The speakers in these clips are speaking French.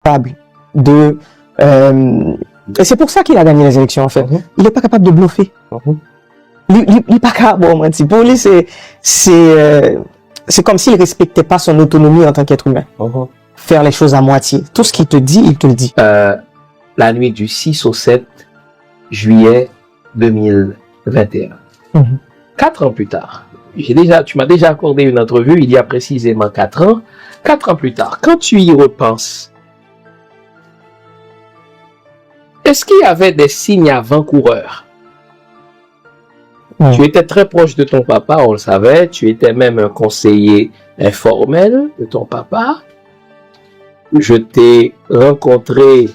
capable de... et c'est pour ça qu'il a gagné les élections, en fait. Il n'est pas capable de bluffer. Il n'est pas capable, bon, pour lui, c'est comme s'il ne respectait pas son autonomie en tant qu'être humain. Faire les choses à moitié. Tout ce qu'il te dit, il te le dit. La nuit du 6 au 7 juillet 2021. 4 ans plus tard, tu m'as déjà accordé une entrevue il y a précisément 4 ans. 4 ans plus tard, quand tu y repenses, est-ce qu'il y avait des signes avant-coureurs? Tu étais très proche de ton papa, on le savait. Tu étais même un conseiller informel de ton papa. Je t'ai rencontré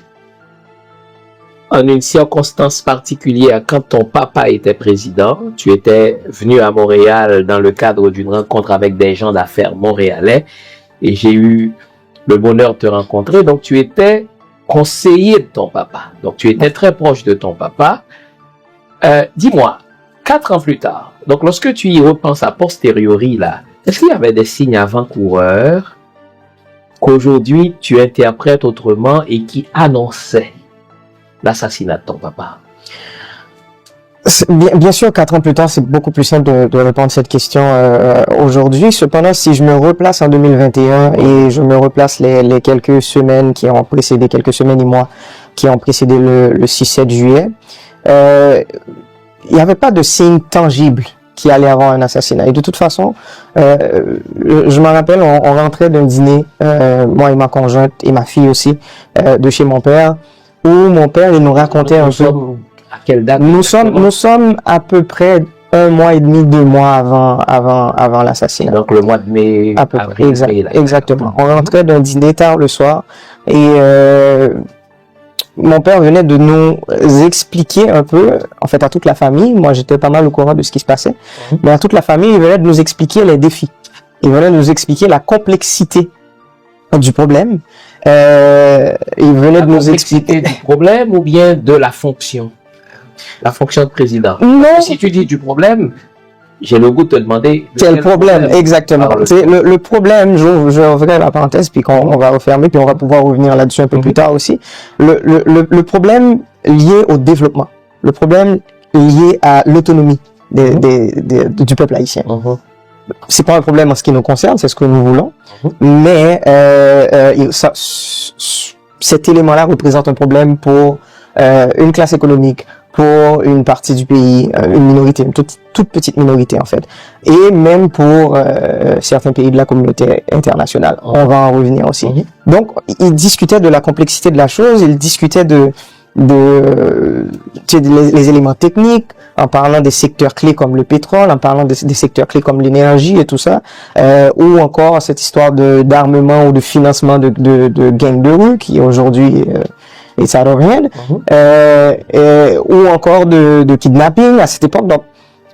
en une circonstance particulière quand ton papa était président. Tu étais venu à Montréal dans le cadre d'une rencontre avec des gens d'affaires montréalais et j'ai eu le bonheur de te rencontrer. Donc tu étais conseiller de ton papa. Donc tu étais très proche de ton papa. Dis-moi, 4 ans plus tard, donc lorsque tu y repenses a posteriori là, est-ce qu'il y avait des signes avant-coureurs qu'aujourd'hui tu interprètes autrement et qui annonçaient l'assassinat de ton papa? Bien sûr, 4 ans plus tard, c'est beaucoup plus simple de répondre à cette question aujourd'hui. Cependant, si je me replace en 2021 et je me replace les quelques semaines qui ont précédé, quelques semaines et mois qui ont précédé le 6-7 juillet, il n'y avait pas de signe tangible qui allait avoir un assassinat. Et de toute façon, je me rappelle, on rentrait d'un dîner, moi et ma conjointe et ma fille aussi, de chez mon père, où mon père il nous racontait un peu. À quelle date? Nous sommes à peu près 1 mois et demi, 2 mois avant l'assassinat. Donc le mois de mai, à peu près, exactement. On rentrait d'un dîner tard le soir et mon père venait de nous expliquer un peu, en fait à toute la famille, moi j'étais pas mal au courant de ce qui se passait, mais à toute la famille, il venait de nous expliquer les défis. Il venait de nous expliquer la complexité du problème. Il venait de nous expliquer du problème ou bien de la fonction? La fonction de président. Non. Si tu dis du problème, j'ai le goût de te demander... Quel problème? Exactement. Le problème, j'ouvrirai la parenthèse, puis on va refermer, puis on va pouvoir revenir là-dessus un peu plus tard aussi. Le problème lié au développement. Le problème lié à l'autonomie du peuple haïtien. C'est pas un problème en ce qui nous concerne, c'est ce que nous voulons, mais cet élément-là représente un problème pour une classe économique, pour une partie du pays, une minorité, une toute petite minorité en fait, et même pour certains pays de la communauté internationale. On va en revenir aussi. Donc, il discutait de la complexité de la chose, il discutait les éléments techniques, en parlant des secteurs clés comme le pétrole, en parlant des secteurs clés comme l'énergie et tout ça, ou encore cette histoire d'armement ou de financement de gangs de rue qui aujourd'hui est out of hand, ou encore de kidnapping à cette époque. Donc,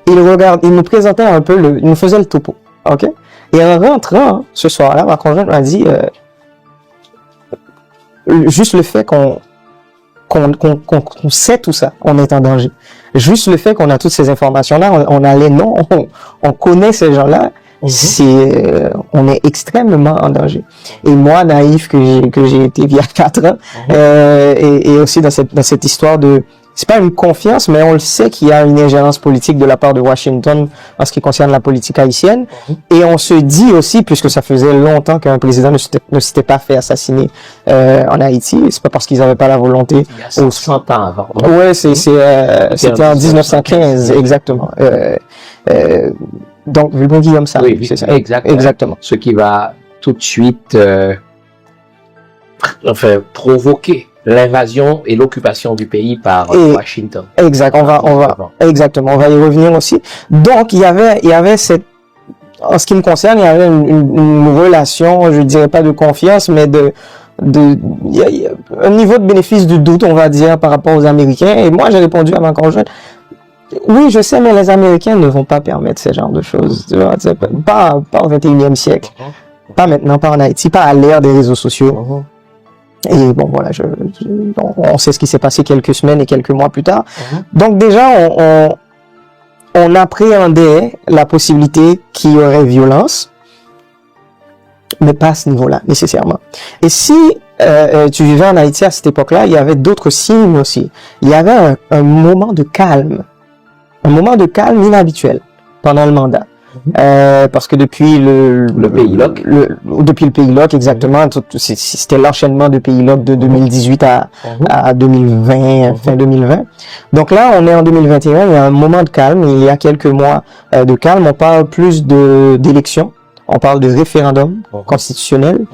il nous présentait un peu, il nous faisait le topo, ok? Et en rentrant ce soir-là, ma conjointe m'a dit, juste le fait qu'on sait tout ça, on est en danger. Juste le fait qu'on a toutes ces informations-là, on a les noms, on connaît ces gens-là, on est extrêmement en danger. Et moi, naïf que j'ai été il y a 4 ans, et aussi dans cette histoire c'est pas une confiance, mais on le sait qu'il y a une ingérence politique de la part de Washington en ce qui concerne la politique haïtienne. Et on se dit aussi, puisque ça faisait longtemps qu'un président ne s'était pas fait assassiner en Haïti, c'est pas parce qu'ils n'avaient pas la volonté. Il y a 100 ans avant. Ouais, c'était en 1915, exactement. Donc, Vulbon Guillaume ça. Oui, c'est ça. Exactement. Ce qui va tout de suite provoquer l'invasion et l'occupation du pays par Washington. Exact. Exactement. On va y revenir aussi. Donc, il y avait en ce qui me concerne, il y avait une relation, je dirais pas de confiance, mais il y a un niveau de bénéfice du doute, on va dire, par rapport aux Américains. Et moi, j'ai répondu à ma conjointe, oui, je sais, mais les Américains ne vont pas permettre ce genre de choses. Tu vois, pas au 21e siècle. Pas maintenant, pas en Haïti, pas à l'ère des réseaux sociaux. Et bon, voilà, on sait ce qui s'est passé quelques semaines et quelques mois plus tard. Donc déjà, on appréhendait la possibilité qu'il y aurait violence, mais pas à ce niveau-là, nécessairement. Et si tu vivais en Haïti à cette époque-là, il y avait d'autres signes aussi. Il y avait un moment de calme. Un moment de calme inhabituel pendant le mandat. Parce que depuis le Pays Loc. Depuis le Pays Loc, exactement, c'était l'enchaînement de Pays Loc de 2018 à 2020, fin 2020. Donc là, on est en 2021, il y a un moment de calme, il y a quelques mois de calme, on parle plus d'élections, on parle de référendum constitutionnel,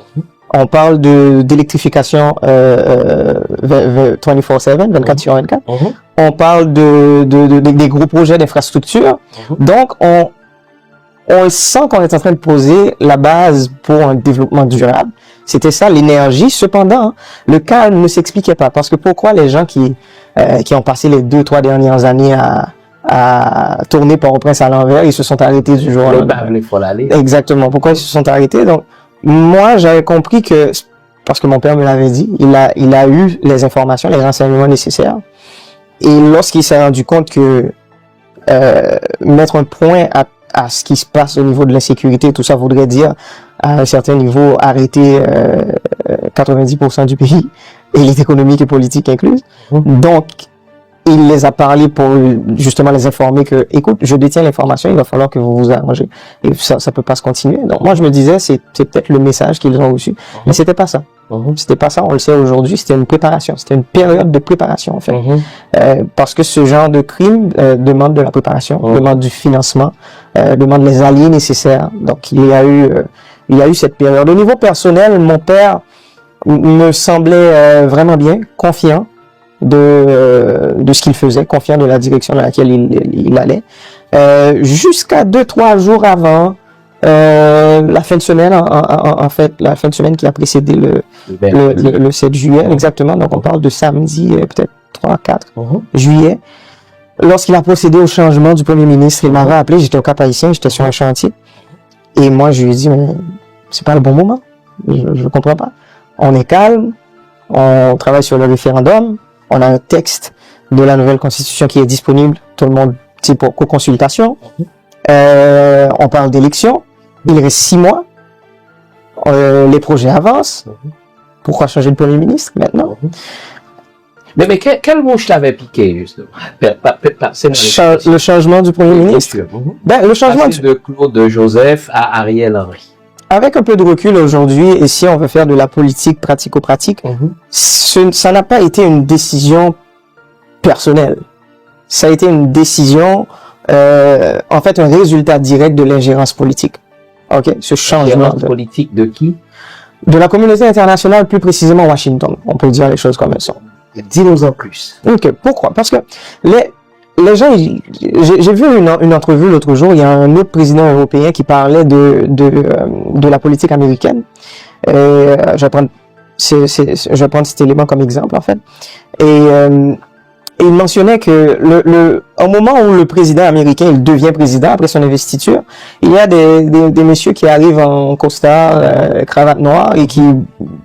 on parle d'électrification 24/7, 24/24. On parle des gros projets d'infrastructure. Donc, on sent qu'on est en train de poser la base pour un développement durable. C'était ça, l'énergie. Cependant, le calme ne s'expliquait pas. Parce que pourquoi les gens qui ont passé les 2-3 dernières années à tourner Port-au-Prince à l'envers, ils se sont arrêtés du jour au lendemain. Exactement. Pourquoi ils se sont arrêtés? Donc, moi, j'avais compris que, parce que mon père me l'avait dit, il a eu les informations, les renseignements nécessaires. Et lorsqu'il s'est rendu compte que mettre un point à ce qui se passe au niveau de l'insécurité, tout ça voudrait dire, à un certain niveau, arrêter 90% du pays, élite économique et politique incluse. Donc, il les a parlé pour justement les informer que, écoute, je détiens l'information, il va falloir que vous vous arrangez. Et ça peut pas se continuer. Donc, moi, je me disais, c'est peut-être le message qu'ils ont reçu. Mais c'était pas ça. C'était pas ça, on le sait aujourd'hui, c'était une préparation. C'était une période de préparation, en fait. Parce que ce genre de crime demande de la préparation, demande du financement, demande les alliés nécessaires. Donc, il y a eu cette période. Au niveau personnel, mon père me semblait vraiment bien, confiant de ce qu'il faisait, confiant de la direction dans laquelle il allait. Jusqu'à 2-3 jours avant la fin de semaine, en fait, la fin de semaine qui a précédé le 7 juillet, exactement. Donc, on parle de samedi, peut-être 3-4 juillet. Lorsqu'il a procédé au changement du premier ministre, il m'avait appelé, j'étais au Cap-Haïtien, j'étais sur un chantier. Et moi, je lui ai dit, mais c'est pas le bon moment. Je comprends pas. On est calme, on travaille sur le référendum, on a un texte de la nouvelle constitution qui est disponible, tout le monde, c'est pour consultation. On parle d'élections. Il reste 6 mois. Les projets avancent. Pourquoi changer de premier ministre maintenant? Mais quel mot je t'avais piqué, justement? Le changement du premier ministre. Ben, le changement de Claude Joseph à Ariel Henry. Avec un peu de recul aujourd'hui, et si on veut faire de la politique pratico-pratique, ça n'a pas été une décision personnelle. Ça a été une décision, en fait, un résultat direct de l'ingérence politique. Ok, ce changement politique de qui? De la communauté internationale, plus précisément Washington. On peut dire les choses comme elles sont. Dis-nous en plus. Ok, pourquoi? Parce que les gens, j'ai vu une entrevue l'autre jour, il y a un autre président européen qui parlait de la politique américaine. Je vais prendre cet élément comme exemple, en fait. Et il mentionnait que au moment où le président américain il devient président après son investiture, il y a des messieurs qui arrivent en costard, cravate noire et qui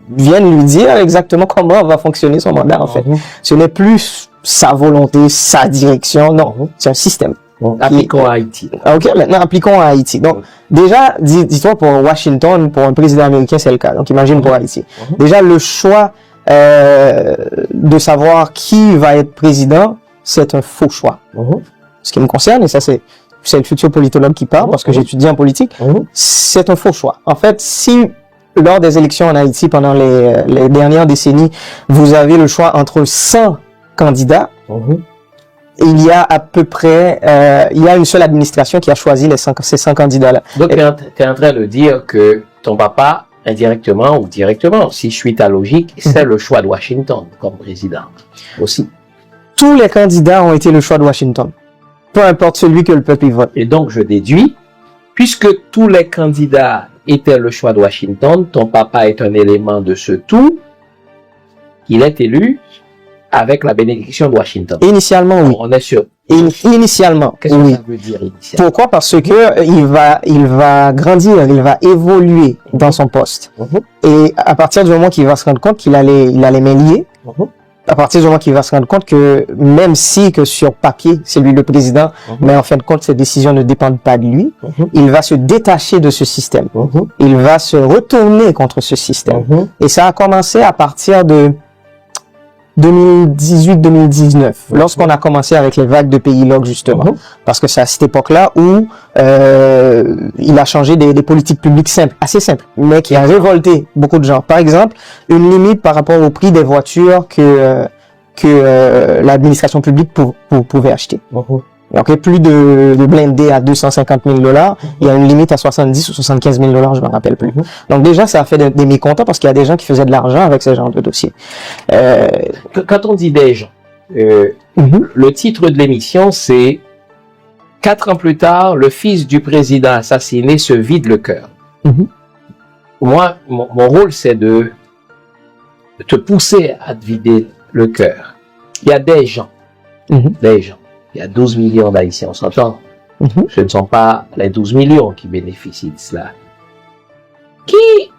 viennent lui dire exactement comment va fonctionner son mandat, en fait. Ce n'est plus sa volonté, sa direction, non, c'est un système. Appliquons à Haïti. Ok, maintenant appliquons à Haïti. Donc, déjà, dis-toi pour Washington, pour un président américain, c'est le cas. Donc, imagine pour Haïti. Déjà, le choix de savoir qui va être président, c'est un faux choix. Ce qui me concerne, et ça c'est le futur politologue qui parle, parce que j'étudie en politique, c'est un faux choix. En fait, si lors des élections en Haïti pendant les dernières décennies, vous avez le choix entre 100 candidats, il y a à peu près, il y a une seule administration qui a choisi ces 100 candidats-là. Donc, tu es en train de dire que ton papa, indirectement ou directement, si je suis ta logique, c'est le choix de Washington comme président aussi. Tous les candidats ont été le choix de Washington, peu importe celui que le peuple y vote. Et donc, je déduis, puisque tous les candidats étaient le choix de Washington, ton papa est un élément de ce tout, il est élu avec la bénédiction de Washington. Initialement, oui. On est sûr. Initialement, qu'est-ce que ça veut dire initialement? Pourquoi? Parce que il va grandir, il va évoluer dans son poste. Et à partir du moment qu'il va se rendre compte qu'il a les mains liées, À partir du moment qu'il va se rendre compte que même si que sur papier, c'est lui le président, mais en fin de compte, ces décisions ne dépendent pas de lui, il va se détacher de ce système. Il va se retourner contre ce système. Et ça a commencé à partir de 2018-2019, lorsqu'on a commencé avec les vagues de pays log justement, parce que c'est à cette époque-là où il a changé des politiques publiques simples, assez simples, mais qui a révolté beaucoup de gens. Par exemple, une limite par rapport au prix des voitures que l'administration publique pouvait acheter. Donc, plus de blindés à $250,000, il y a une limite à 70 ou 75 000 $, je me rappelle plus. Donc déjà, ça a fait des mécontents parce qu'il y a des gens qui faisaient de l'argent avec ce genre de dossier. Quand on dit des gens, le titre de l'émission, c'est 4 ans plus tard, le fils du président assassiné se vide le cœur. Moi, mon rôle, c'est de te pousser à te vider le cœur. Il y a des gens, il y a 12 millions d'Haïtiens, on s'entend. Ce ne sont pas les 12 millions qui bénéficient de cela. Qui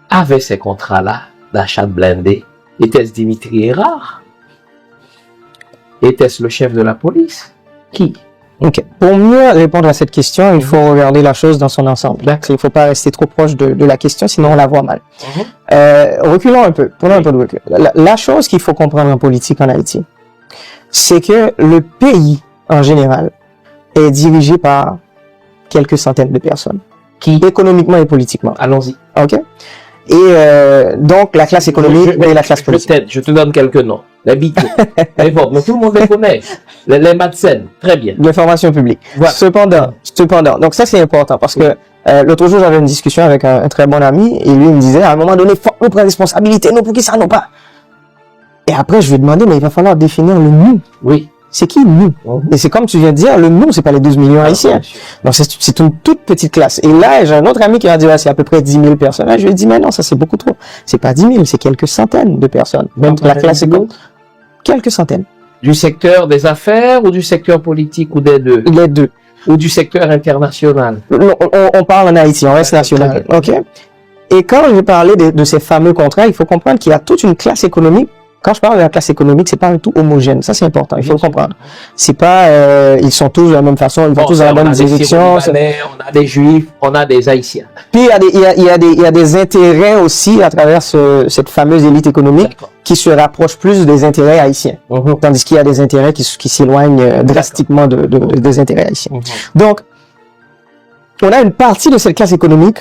avait ces contrats-là d'achat de blindés? Était-ce Dimitri Erard? Était-ce le chef de la police? Qui? Ok. Pour mieux répondre à cette question, il faut regarder la chose dans son ensemble. Il ne faut pas rester trop proche de la question, sinon on la voit mal. Reculons un peu, prenons un peu de recul. La chose qu'il faut comprendre en politique en Haïti, c'est que le pays, en général, est dirigé par quelques centaines de personnes. Qui, économiquement et politiquement. Allons-y. OK? Et donc, la classe économique et la classe politique. Je te donne quelques noms. Les Bito, les Bob, mais tout le monde les connaît. Les Madsen, très bien. L'information publique. Voilà. Cependant, donc ça c'est important parce que l'autre jour j'avais une discussion avec un très bon ami et lui il me disait à un moment donné, faut nous prendre responsabilité, nous pour qui ça, non pas. Et après, je lui ai demandé, mais il va falloir définir le nous. Oui. C'est qui nous? Et c'est comme tu viens de dire, le nous, c'est pas les 12 millions haïtiens. Donc, c'est une toute petite classe. Et là, j'ai un autre ami qui m'a dit, ouais, c'est à peu près 10 000 personnes. Là, je lui ai dit, mais non, ça c'est beaucoup trop. C'est pas 10 000, c'est quelques centaines de personnes. Même la classe économique. Quelques centaines. Du secteur des affaires ou du secteur politique ou des deux? Les deux. Ou du secteur international? On parle en Haïti, on reste national. OK? Et quand je parlais de ces fameux contrats, il faut comprendre qu'il y a toute une classe économique. Quand je parle de la classe économique, c'est pas un tout homogène. Ça, c'est important. Il faut le comprendre. C'est pas, ils sont tous de la même façon, ils vont tous dans la même direction. On a des Juifs, on a des Haïtiens. Puis, il y a des intérêts aussi à travers cette fameuse élite économique qui se rapproche plus des intérêts haïtiens. Tandis qu'il y a des intérêts qui s'éloignent drastiquement des intérêts haïtiens. Donc, on a une partie de cette classe économique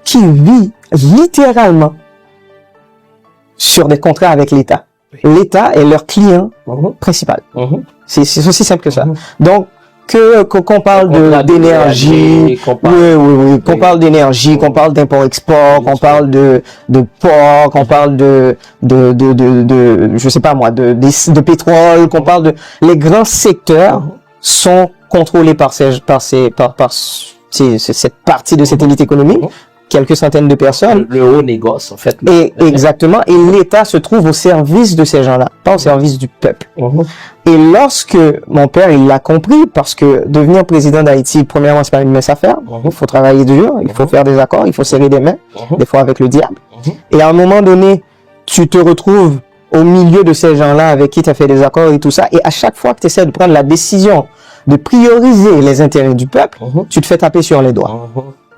qui vit littéralement sur des contrats avec l'État. L'État est leur client principal. C'est aussi simple que ça. Donc, qu'on parle d'énergie, qu'on parle d'énergie, qu'on parle d'import-export, qu'on parle de port, qu'on parle je sais pas moi, de pétrole, qu'on parle de, les grands secteurs sont contrôlés par cette partie de cette élite économique. Quelques centaines de personnes. Le haut négoce, en fait. Et, exactement. Et l'État se trouve au service de ces gens-là, pas au service du peuple. Et lorsque mon père, il l'a compris, parce que devenir président d'Haïti, premièrement, c'est pas une mince affaire. Il faut travailler dur, il faut faire des accords, il faut serrer des mains, des fois avec le diable. Et à un moment donné, tu te retrouves au milieu de ces gens-là avec qui tu as fait des accords et tout ça. Et à chaque fois que tu essaies de prendre la décision de prioriser les intérêts du peuple, tu te fais taper sur les doigts.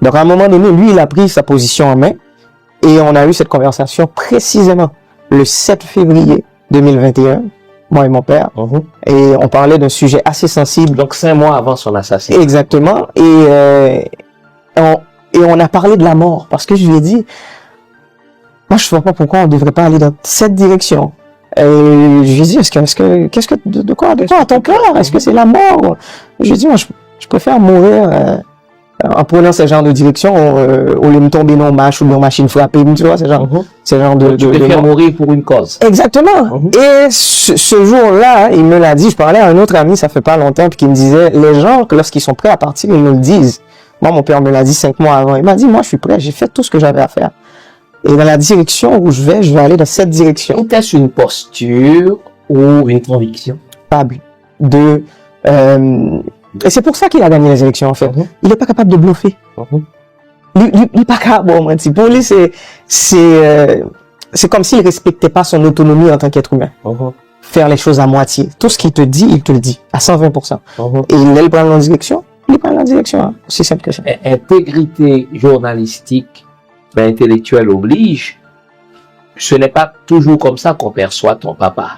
Donc, à un moment donné, lui, il a pris sa position en main et on a eu cette conversation précisément le 7 février 2021, moi et mon père, et on parlait d'un sujet assez sensible. Donc, 5 mois avant son assassinat. Exactement. Et on a parlé de la mort parce que je lui ai dit, moi, je ne vois pas pourquoi on ne devrait pas aller dans cette direction. Et je lui ai dit, de quoi à ton cœur? Est-ce que c'est la mort? Je lui ai dit, moi, je préfère mourir en prenant ce genre de direction, au lieu de tomber dans mâche ou dans machine frappée, tu vois, ce genre de... Tu préfères mourir pour une cause. Exactement. Et ce jour-là, il me l'a dit, je parlais à un autre ami, ça fait pas longtemps, puis qui me disait, les gens, lorsqu'ils sont prêts à partir, ils me le disent. Moi, mon père me l'a dit 5 mois avant. Il m'a dit, moi, je suis prêt, j'ai fait tout ce que j'avais à faire. Et dans la direction où je vais aller dans cette direction. Est-ce une posture ou une conviction? Capable de... et c'est pour ça qu'il a gagné les élections, en fait. Il n'est pas capable de bluffer. Il n'est pas capable, bon, pour lui, c'est comme s'il respectait pas son autonomie en tant qu'être humain. Faire les choses à moitié. Tout ce qu'il te dit, il te le dit à 120%. Et il prend la direction, il prend la direction. Hein. C'est simple que ça. Intégrité journalistique, mais intellectuelle oblige. Ce n'est pas toujours comme ça qu'on perçoit ton papa.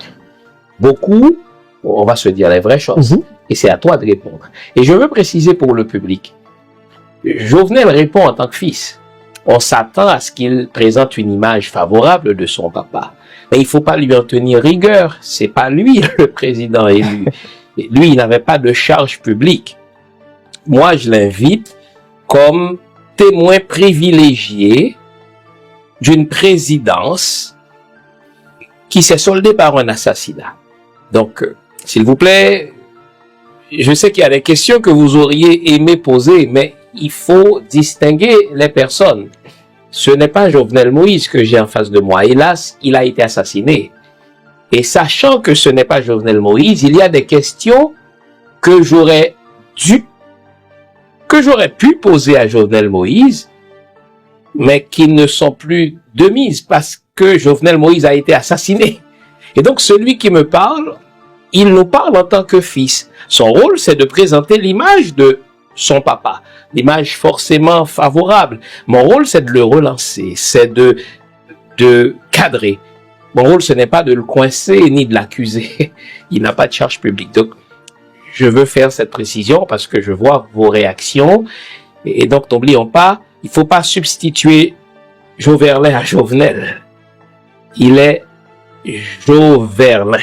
Beaucoup, on va se dire les vraies choses. Et c'est à toi de répondre. Et je veux préciser pour le public. Jovenel répond en tant que fils. On s'attend à ce qu'il présente une image favorable de son papa. Mais il faut pas lui en tenir rigueur. C'est pas lui le président élu. Lui, il n'avait pas de charge publique. Moi, je l'invite comme témoin privilégié d'une présidence qui s'est soldée par un assassinat. Donc, s'il vous plaît, je sais qu'il y a des questions que vous auriez aimé poser, mais il faut distinguer les personnes. Ce n'est pas Jovenel Moïse que j'ai en face de moi. Hélas, il a été assassiné. Et sachant que ce n'est pas Jovenel Moïse, il y a des questions que j'aurais pu poser à Jovenel Moïse, mais qui ne sont plus de mise parce que Jovenel Moïse a été assassiné. Et donc celui qui me parle, il nous parle en tant que fils. Son rôle, c'est de présenter l'image de son papa, l'image forcément favorable. Mon rôle, c'est de le relancer, c'est de cadrer. Mon rôle, ce n'est pas de le coincer ni de l'accuser. Il n'a pas de charge publique. Donc, je veux faire cette précision parce que je vois vos réactions. Et donc, n'oublions pas, il faut pas substituer Joverlin à Jovenel. Il est Joverlin.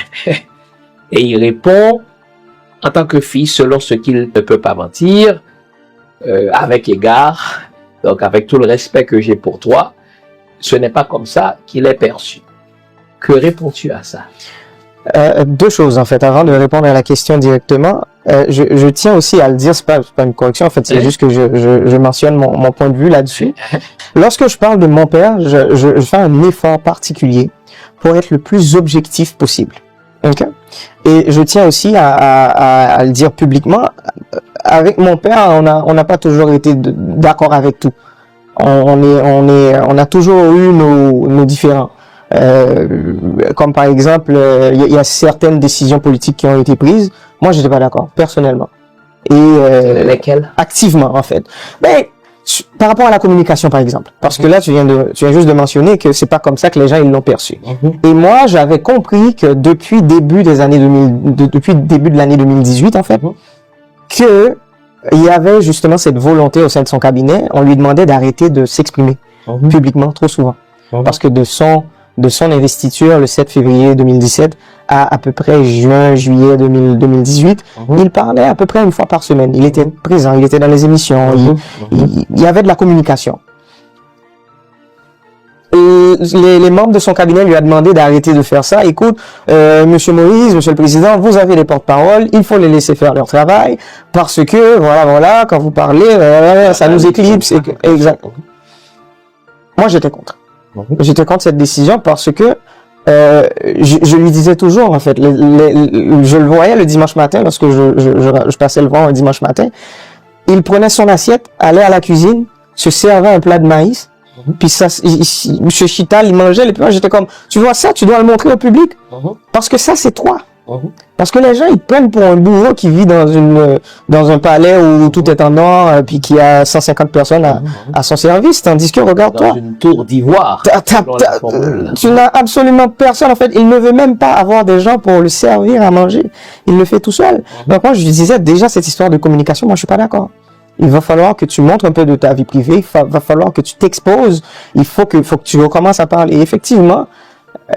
Et il répond en tant que fils selon ce qu'il ne peut pas mentir, avec égard, donc avec tout le respect que j'ai pour toi. Ce n'est pas comme ça qu'il est perçu. Que réponds-tu à ça? Deux choses en fait. Avant de répondre à la question directement, je tiens aussi à le dire, c'est pas une correction en fait, c'est juste que je mentionne mon point de vue là-dessus. Lorsque je parle de mon père, je fais un effort particulier pour être le plus objectif possible. Okay? Et je tiens aussi à le dire publiquement. Avec mon père, on n'a pas toujours été d'accord avec tout. On a toujours eu nos différends. Comme par exemple, il y a certaines décisions politiques qui ont été prises. Moi, j'étais pas d'accord, personnellement. Et lesquelles? Activement, en fait. Ben, par rapport à la communication, par exemple. Parce que là, tu viens juste de mentionner que c'est pas comme ça que les gens, ils l'ont perçu. Et moi, j'avais compris que depuis début de l'année 2018, en fait, que il y avait justement cette volonté au sein de son cabinet. On lui demandait d'arrêter de s'exprimer publiquement trop souvent. Parce que de son investiture le 7 février 2017 à peu près juillet 2018, il parlait à peu près une fois par semaine. Il était présent, il était dans les émissions, il y avait de la communication. Et les membres de son cabinet lui a demandé d'arrêter de faire ça. Écoute, Monsieur Moïse, Monsieur le Président, vous avez les porte-paroles, il faut les laisser faire leur travail, parce que, voilà, quand vous parlez, ça nous éclipse. Exact. Moi, j'étais contre. J'étais contre cette décision parce que je lui disais toujours, en fait, je le voyais le dimanche matin, lorsque je passais le voir un dimanche matin, il prenait son assiette, allait à la cuisine, se servait un plat de maïs, puis ça, Monsieur Chital, il mangeait, et puis moi j'étais comme, tu vois ça, tu dois le montrer au public, parce que ça c'est toi. Parce que les gens, ils prennent pour un bourreau qui vit dans un palais où tout est en or, puis qui a 150 personnes à son service, tandis que, regarde-toi. Dans une tour d'ivoire. Tu n'as absolument personne, en fait. Il ne veut même pas avoir des gens pour le servir à manger. Il le fait tout seul. Donc moi, je disais, déjà, cette histoire de communication, moi, je suis pas d'accord. Il va falloir que tu montres un peu de ta vie privée, il va falloir que tu t'exposes, il faut que tu recommences à parler. Et effectivement,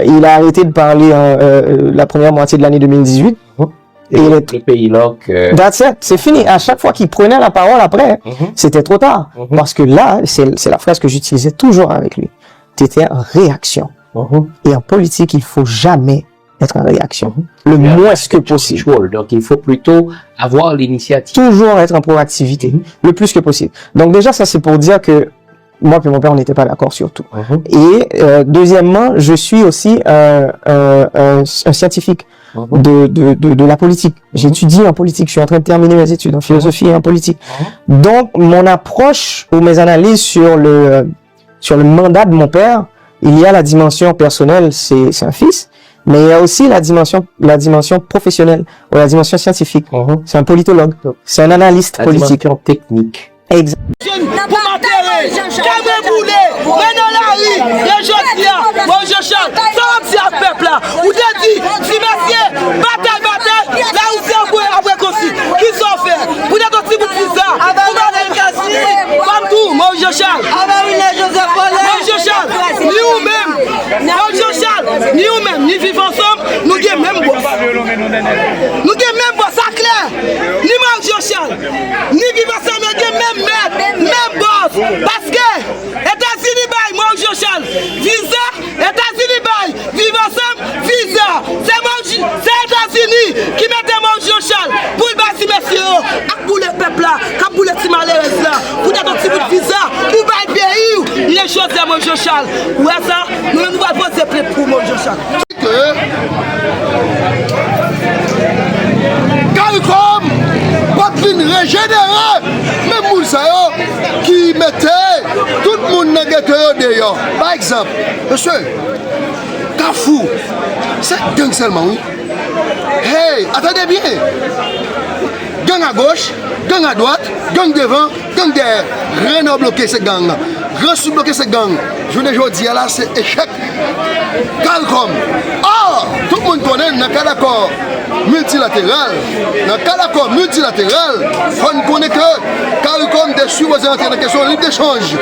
il a arrêté de parler la première moitié de l'année 2018. Et le pays là That's it, c'est fini. À chaque fois qu'il prenait la parole après, c'était trop tard. Parce que là, c'est la phrase que j'utilisais toujours avec lui. Tu étais en réaction. Et en politique, il faut jamais être en réaction. Le moins que possible. Donc, il faut plutôt avoir l'initiative. Toujours être en proactivité. Le plus que possible. Donc déjà, ça c'est pour dire que moi et mon père, on n'était pas d'accord sur tout. Et deuxièmement, je suis aussi un scientifique de la politique. J'étudie en politique. Je suis en train de terminer mes études en philosophie et en politique. Donc, mon approche ou mes analyses sur le mandat de mon père, il y a la dimension personnelle, c'est un fils, mais il y a aussi la dimension professionnelle ou la dimension scientifique. C'est un politologue, c'est un analyste politique. Dimension technique. Exact. Pour m'enterrer, Cabré Boulé, maintenant la rue, les Josia, bon Jochal, ça va dire à peuple là. Ou te dit, si messieurs, bataille, là où c'est après aussi, qui sont faits, vous êtes aussi pour ça, vous m'avez cassé, comme tout, mon Jochal, mon Jochal, ni vous-même, mon Jochal, ni vous-même, ni vivons ensemble, nous avons même boss. Nous avons même boss, ça clair, ni mon Jochal, ni vivons ensemble, nous avons même maître, même boss, parce que États-Unis bail, mon Jochal, visa, États-Unis bail, vivre ensemble, visa, c'est États-Unis qui mettent mon Jochal pour le bâti messieurs, pour le peuple là, pour les petits malheureux là, pour des petits bouts de visa, pour le pays, les choses de mon Jochal. Ouais ça, nous ne pouvons pas se plaindre pour mon Jochal. CARICOM pas régénérer même Moulsayo qui mettait tout le monde négateur d'ailleurs. Par exemple, monsieur, Kafou, c'est gang seulement, oui. Hey, attendez bien. Gang à gauche, gang à droite, gang devant, gang derrière. Rien n'a bloqué ces gangs-là. Rien n'a bloqué ces gangs. Je ne veux dire là, c'est échec. CARICOM. Ah, tout le monde connaît dans le cas d'accord multilatéral. Dans le cas d'accord multilatéral, il faut connaître que CARICOM est supposé entrer dans la question libre d'échange.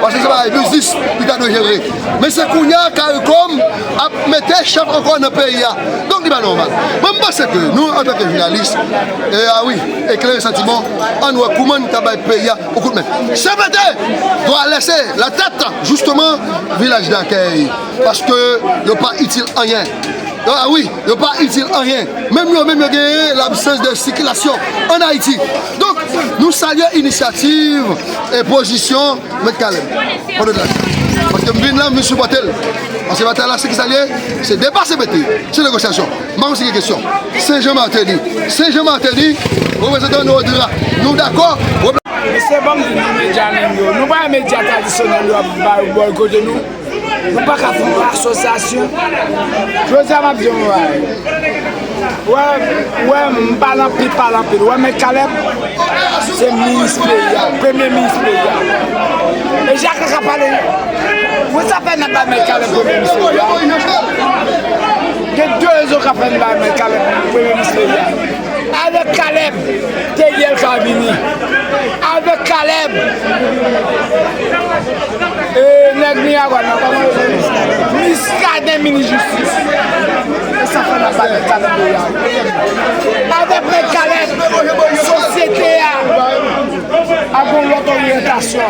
Parce que c'est pas la business qui doit gérer. Mais c'est qu'on y a CARICOM à mettre chef encore dans le pays. Donc, c'est pas normal. Même parce que nous, en tant que journalistes, ah oui, éclairer le sentiment, on doit comment travailler le pays beaucoup de monde. C'est peut-être doit laisser la tête, justement, village d'accueil. Parce que il n'est pas utile à rien. Ah oui, il n'est pas utile à rien. Même nous, même l'absence de circulation en Haïti. Donc, nous saluons l'initiative et position de M. Caleb. Parce que je là, M. Boitel. Parce que là, ce qui s'allie, c'est dépasser BT. C'est négociation. Mais aussi une question. Saint-Jean-Martelly. Saint-Jean-Martelly, représentant nos droits. Nous d'accord? C'est bon, nous médias, nous pas un média traditionnel, nous côté nous. Nous pas qu'à faire une association. Je veux dire, ouais, parlant pile. Ouais, mais Caleb, c'est ministre pays, premier ministre pays. Et Jacques a parlé. Vous savez, n'a pas mis Caleb premier ministre pays. Il y a 2 ans qu'a fait Caleb premier ministre pays. Avec Caleb, Teguel Kabini. Avec Caleb, Miscadé mini-justice. Et ça fait la balle de Caleb. Avec Caleb, société a une autre orientation.